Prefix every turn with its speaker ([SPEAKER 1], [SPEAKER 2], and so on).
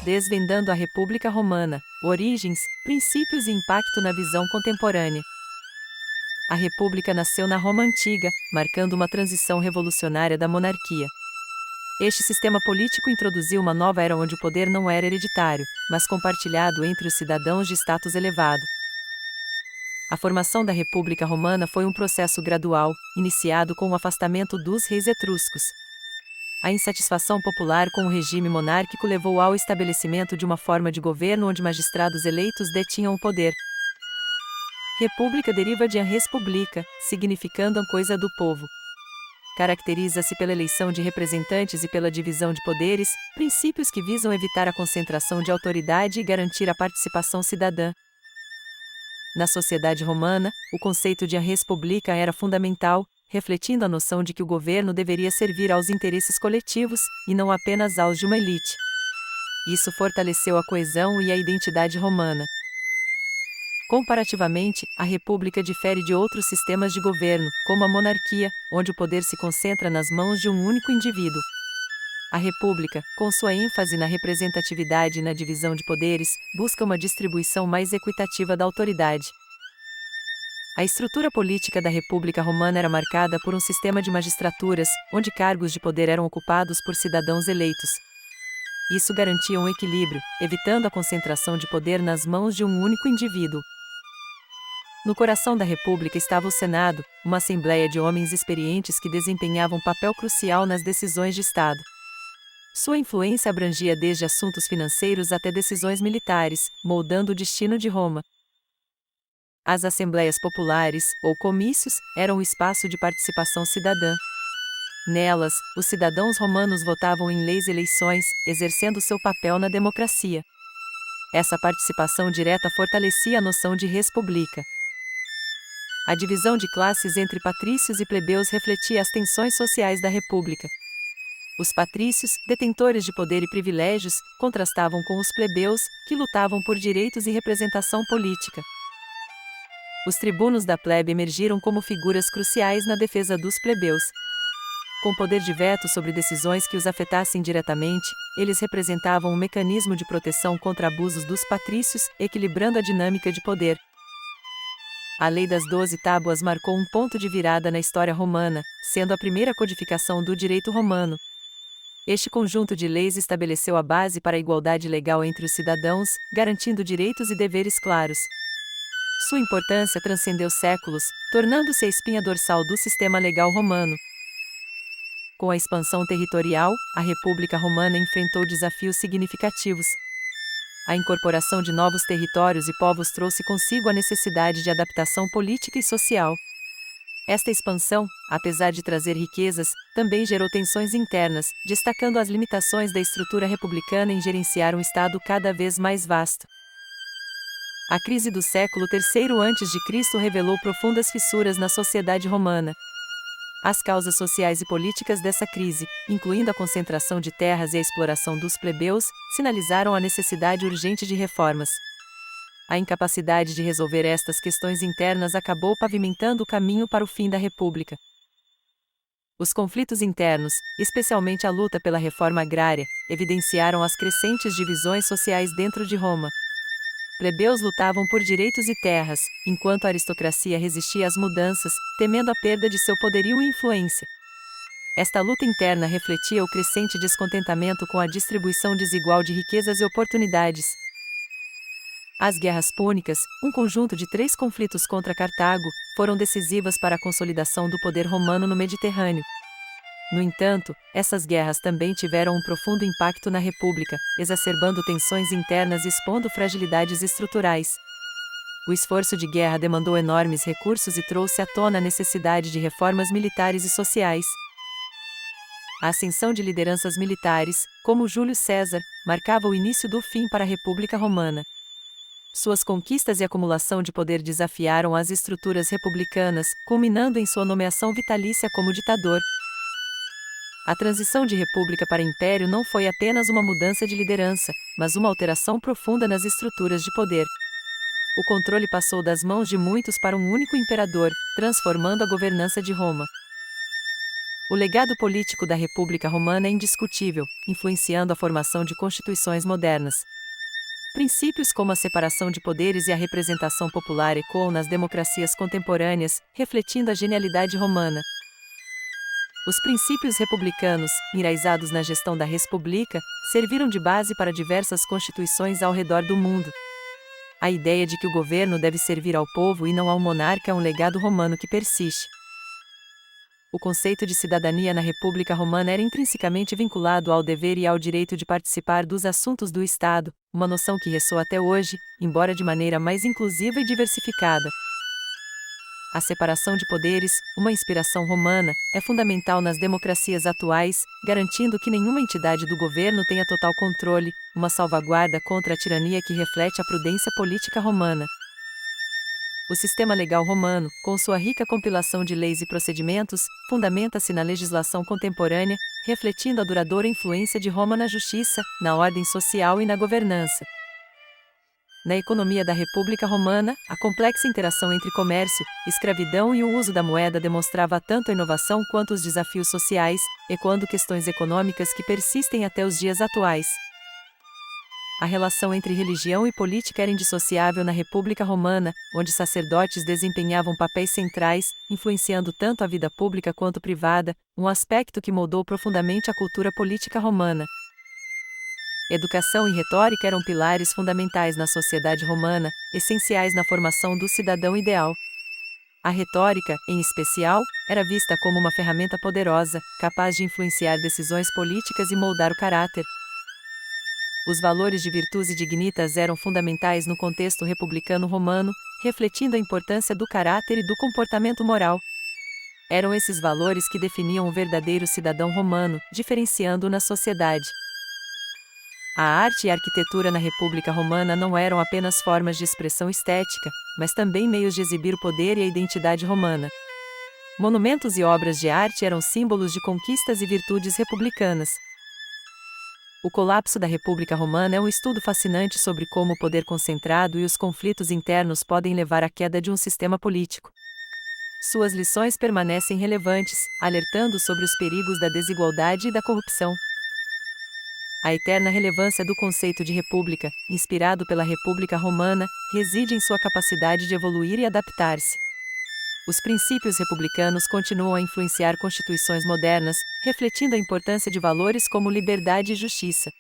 [SPEAKER 1] Desvendando a República Romana, origens, princípios e impacto na visão contemporânea. A República nasceu na Roma Antiga, marcando uma transição revolucionária da monarquia. Este sistema político introduziu uma nova era onde o poder não era hereditário, mas compartilhado entre os cidadãos de status elevado. A formação da República Romana foi um processo gradual, iniciado com o afastamento dos reis etruscos. A insatisfação popular com o regime monárquico levou ao estabelecimento de uma forma de governo onde magistrados eleitos detinham o poder. República deriva de res publica, significando a coisa do povo. Caracteriza-se pela eleição de representantes e pela divisão de poderes, princípios que visam evitar a concentração de autoridade e garantir a participação cidadã. Na sociedade romana, o conceito de res publica era fundamental, refletindo a noção de que o governo deveria servir aos interesses coletivos, e não apenas aos de uma elite. Isso fortaleceu a coesão e a identidade romana. Comparativamente, a república difere de outros sistemas de governo, como a monarquia, onde o poder se concentra nas mãos de um único indivíduo. A república, com sua ênfase na representatividade e na divisão de poderes, busca uma distribuição mais equitativa da autoridade. A estrutura política da República Romana era marcada por um sistema de magistraturas, onde cargos de poder eram ocupados por cidadãos eleitos. Isso garantia um equilíbrio, evitando a concentração de poder nas mãos de um único indivíduo. No coração da República estava o Senado, uma assembleia de homens experientes que desempenhavam papel crucial nas decisões de Estado. Sua influência abrangia desde assuntos financeiros até decisões militares, moldando o destino de Roma. As assembleias populares, ou comícios, eram o espaço de participação cidadã. Nelas, os cidadãos romanos votavam em leis e eleições, exercendo seu papel na democracia. Essa participação direta fortalecia a noção de res publica. A divisão de classes entre patrícios e plebeus refletia as tensões sociais da República. Os patrícios, detentores de poder e privilégios, contrastavam com os plebeus, que lutavam por direitos e representação política. Os tribunos da plebe emergiram como figuras cruciais na defesa dos plebeus. Com poder de veto sobre decisões que os afetassem diretamente, eles representavam um mecanismo de proteção contra abusos dos patrícios, equilibrando a dinâmica de poder. A Lei das 12 Tábuas marcou um ponto de virada na história romana, sendo a primeira codificação do direito romano. Este conjunto de leis estabeleceu a base para a igualdade legal entre os cidadãos, garantindo direitos e deveres claros. Sua importância transcendeu séculos, tornando-se a espinha dorsal do sistema legal romano. Com a expansão territorial, a República Romana enfrentou desafios significativos. A incorporação de novos territórios e povos trouxe consigo a necessidade de adaptação política e social. Esta expansão, apesar de trazer riquezas, também gerou tensões internas, destacando as limitações da estrutura republicana em gerenciar um Estado cada vez mais vasto. A crise do século III a.C. revelou profundas fissuras na sociedade romana. As causas sociais e políticas dessa crise, incluindo a concentração de terras e a exploração dos plebeus, sinalizaram a necessidade urgente de reformas. A incapacidade de resolver estas questões internas acabou pavimentando o caminho para o fim da República. Os conflitos internos, especialmente a luta pela reforma agrária, evidenciaram as crescentes divisões sociais dentro de Roma. Plebeus lutavam por direitos e terras, enquanto a aristocracia resistia às mudanças, temendo a perda de seu poderio e influência. Esta luta interna refletia o crescente descontentamento com a distribuição desigual de riquezas e oportunidades. As Guerras Púnicas, um conjunto de 3 conflitos contra Cartago, foram decisivas para a consolidação do poder romano no Mediterrâneo. No entanto, essas guerras também tiveram um profundo impacto na República, exacerbando tensões internas e expondo fragilidades estruturais. O esforço de guerra demandou enormes recursos e trouxe à tona a necessidade de reformas militares e sociais. A ascensão de lideranças militares, como Júlio César, marcava o início do fim para a República Romana. Suas conquistas e acumulação de poder desafiaram as estruturas republicanas, culminando em sua nomeação vitalícia como ditador. A transição de república para império não foi apenas uma mudança de liderança, mas uma alteração profunda nas estruturas de poder. O controle passou das mãos de muitos para um único imperador, transformando a governança de Roma. O legado político da República Romana é indiscutível, influenciando a formação de constituições modernas. Princípios como a separação de poderes e a representação popular ecoam nas democracias contemporâneas, refletindo a genialidade romana. Os princípios republicanos, enraizados na gestão da res publica, serviram de base para diversas constituições ao redor do mundo. A ideia de que o governo deve servir ao povo e não ao monarca é um legado romano que persiste. O conceito de cidadania na República Romana era intrinsecamente vinculado ao dever e ao direito de participar dos assuntos do Estado, uma noção que ressoa até hoje, embora de maneira mais inclusiva e diversificada. A separação de poderes, uma inspiração romana, é fundamental nas democracias atuais, garantindo que nenhuma entidade do governo tenha total controle, uma salvaguarda contra a tirania que reflete a prudência política romana. O sistema legal romano, com sua rica compilação de leis e procedimentos, fundamenta-se na legislação contemporânea, refletindo a duradoura influência de Roma na justiça, na ordem social e na governança. Na economia da República Romana, a complexa interação entre comércio, escravidão e o uso da moeda demonstrava tanto a inovação quanto os desafios sociais, ecoando questões econômicas que persistem até os dias atuais. A relação entre religião e política era indissociável na República Romana, onde sacerdotes desempenhavam papéis centrais, influenciando tanto a vida pública quanto privada, um aspecto que moldou profundamente a cultura política romana. Educação e retórica eram pilares fundamentais na sociedade romana, essenciais na formação do cidadão ideal. A retórica, em especial, era vista como uma ferramenta poderosa, capaz de influenciar decisões políticas e moldar o caráter. Os valores de virtus e dignitas eram fundamentais no contexto republicano romano, refletindo a importância do caráter e do comportamento moral. Eram esses valores que definiam o verdadeiro cidadão romano, diferenciando-o na sociedade. A arte e a arquitetura na República Romana não eram apenas formas de expressão estética, mas também meios de exibir o poder e a identidade romana. Monumentos e obras de arte eram símbolos de conquistas e virtudes republicanas. O colapso da República Romana é um estudo fascinante sobre como o poder concentrado e os conflitos internos podem levar à queda de um sistema político. Suas lições permanecem relevantes, alertando sobre os perigos da desigualdade e da corrupção. A eterna relevância do conceito de república, inspirado pela República Romana, reside em sua capacidade de evoluir e adaptar-se. Os princípios republicanos continuam a influenciar constituições modernas, refletindo a importância de valores como liberdade e justiça.